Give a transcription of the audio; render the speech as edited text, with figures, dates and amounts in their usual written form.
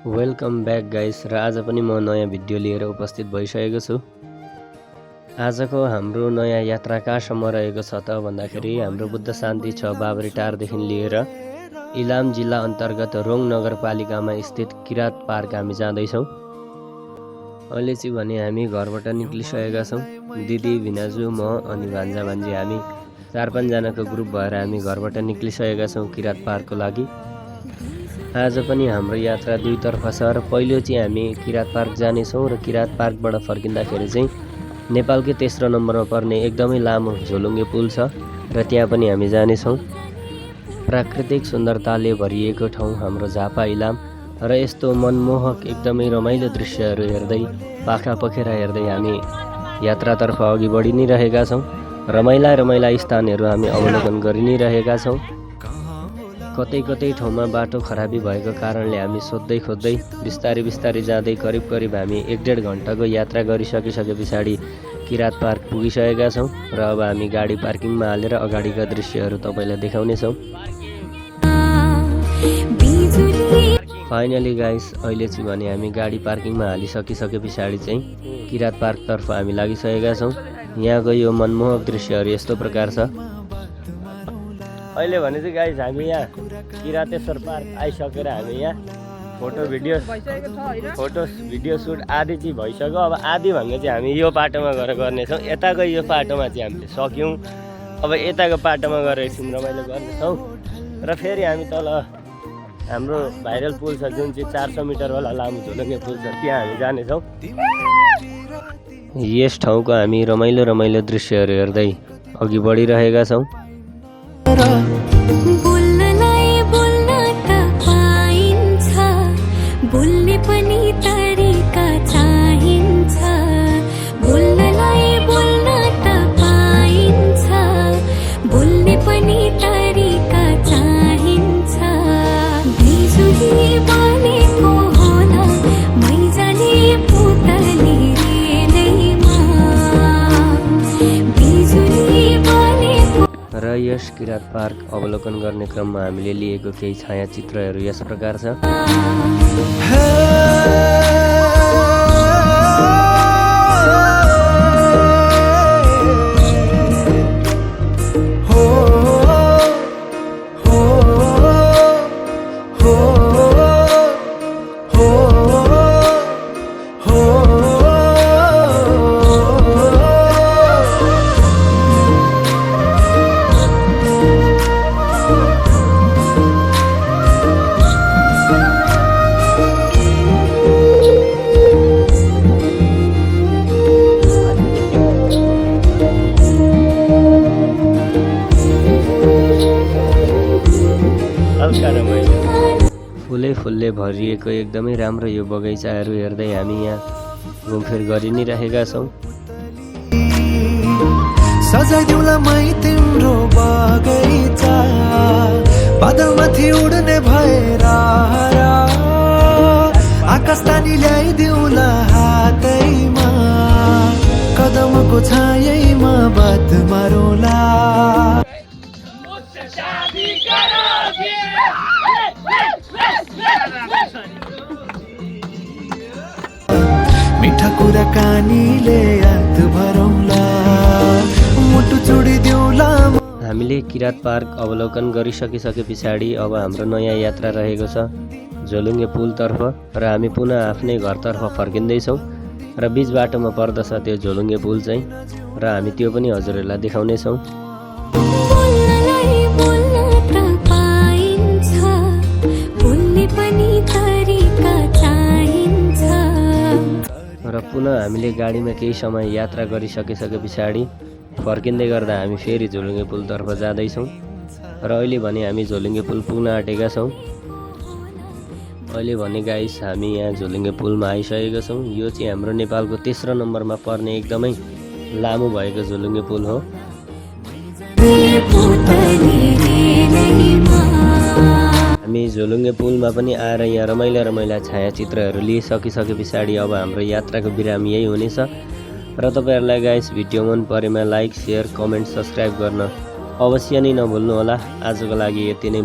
Welcome back guys. र आज पनि म नयाँ भिडियो लिएर उपस्थित भइसकेको छु। आजको हाम्रो नयाँ यात्रा कहाँसम्म रहेको छ त भन्दाखेरि हाम्रो बुद्ध शान्ति 6 बाबरी टारदेखि लिएर इलाम जिल्ला अन्तर्गत रोङ नगरपालिकामा स्थित किरात पार्क हामी जाँदैछौँ। अहिले चाहिँ भने हामी घरबाट निक्लिसकेका छौँ। दिदी भिनाजु म अनि भान्जा भान्जी हामी 4-5 जनाको ग्रुप भएर हामी घरबाट निक्लिसकेका छौँ किरात पार्कको लागि। आज पनि हाम्रो यात्रा दुईतर्फ छ र पहिलो चाहिँ हामी किरात पार्क जानेछौँ र किरात पार्कबाट फर्किँदाखेरि चाहिँ नेपालकै तेस्रो नम्बरमा पर्ने एकदमै लामो झोलुङ्गे पुल छ र त्यहाँ पनि हामी जानेछौँ। प्राकृतिक सुन्दरताले भरिएको ठाउँ हाम्रो झापा इलाम र यस्तो मनमोहक एकदमै रमाइलो दृश्यहरू हेर्दै पाखा पखेरा हेर्दै हामी यात्रातर्फ अघि बढी नै रहेका छौँ। रमाइला स्थानहरू हामी अवलोकन गरि नै रहेका छौँ। कतै कतै ठाउँमा बाटो खराबी भएको कारणले हामी सोध्दै खोज्दै बिस्तारै जाँदै करिब हामी 1-1.5 घन्टाको यात्रा गरिसके पछाडि किरात पार्क पुगिसकेका छौँ र अब हामी गाडी पार्किङमा हालेर अगाडिका दृश्यहरू तपाईँलाई देखाउनेछौँ। फाइनली गाइस अहिले चाहिँ भने हामी गाडी पार्किङमा हालिसके पछाडि चाहिँ किरात पार्कतर्फ हामी लागिसकेका छौँ। यहाँको यो मनमोहक दृश्यहरू यस्तो प्रकार छ। अहिले भने चाहिँ गाइस हामी यहाँ किरातेश्वर पार्क आइसकेर हामी यहाँ फोटो भिडियो सुट आदि चाहिँ भइसक्यो। अब आदि भन्ने चाहिँ हामी यो पाटोमा गएर गर्नेछौँ। यताको यो पाटोमा चाहिँ हामीले सक्यौँ। अब यताको पाटोमा गएर एकछिन रमाइलो गर्नेछौँ र फेरि हामी तल हाम्रो भाइरल पुल छ जुन चाहिँ 400 मिटरवाला लामो झोलुङ्गे पुल छ त्यहाँ हामी जानेछौँ। यस ठाउँको हामी रमाइलो दृश्यहरू हेर्दै अघि बढिरहेका छौँ। बोल्ने पनि तरिका चाहिन्छ, बोल्नलाई बोल्न त पाइन्छ, बोल्ने पनि तरिका चाहिन्छ। बिजुली बनेको होला मैजाने पुतली रेलैमा, बिजुली बनेको। र यस किरात पार्क अवलोकन गर्ने क्रममा हामीले लिएको केही छायाचित्रहरू यस प्रकार छ। फुलले भरिएको एकदमै राम्रो यो बगैँचाहरू हेर्दै हामी यहाँ घुमफिर गरि नै रहेका छौँ। सजाइदिउँला मै तिम्रो बगैँचा, बादलमाथि उड्ने भएर आकाश तानी ल्याइदिउँला हातैमा, कदमको छायैमा बात मारौँला। मिठा कुराकानीले याद भरौँला, मुटु छोडिदिउँला। हामीले किरात पार्क अवलोकन गरिसके पछाडि अब हाम्रो नयाँ यात्रा रहेको छ झोलुङ्गे पुलतर्फ र हामी पुनः आफ्नै घरतर्फ फर्किँदैछौँ र बिच बाटोमा पर्दछ त्यो झोलुङ्गे पुल चाहिँ र हामी त्यो पनि हजुरहरूलाई देखाउनेछौँ। र पुनः हामीले गाडीमा केही समय यात्रा गरिसके पछाडि फर्किँदै गर्दा हामी फेरि झोलुङ्गे पुलतर्फ जाँदैछौँ र अहिले भने हामी झोलुङ्गे पुल पुग्न आँटेका छौँ। अहिले भने गाइस हामी यहाँ झोलुङ्गे पुलमा आइसकेका छौँ। यो चाहिँ हाम्रो नेपालको तेस्रो नम्बरमा पर्ने एकदमै लामो भएको झोलुङ्गे पुल हो। हामी झोलुङ्गे पुलमा पनि आएर यहाँ रमाइला छायाचित्रहरू लिइसके पछाडि अब हाम्रो यात्राको विराम यही हुनेछ र तपाईँहरूलाई गाइस भिडियो मन परेमा लाइक, सेयर, कमेन्ट, सब्सक्राइब गर्न अवश्य नै नभुल्नुहोला। आजको लागि यति नै।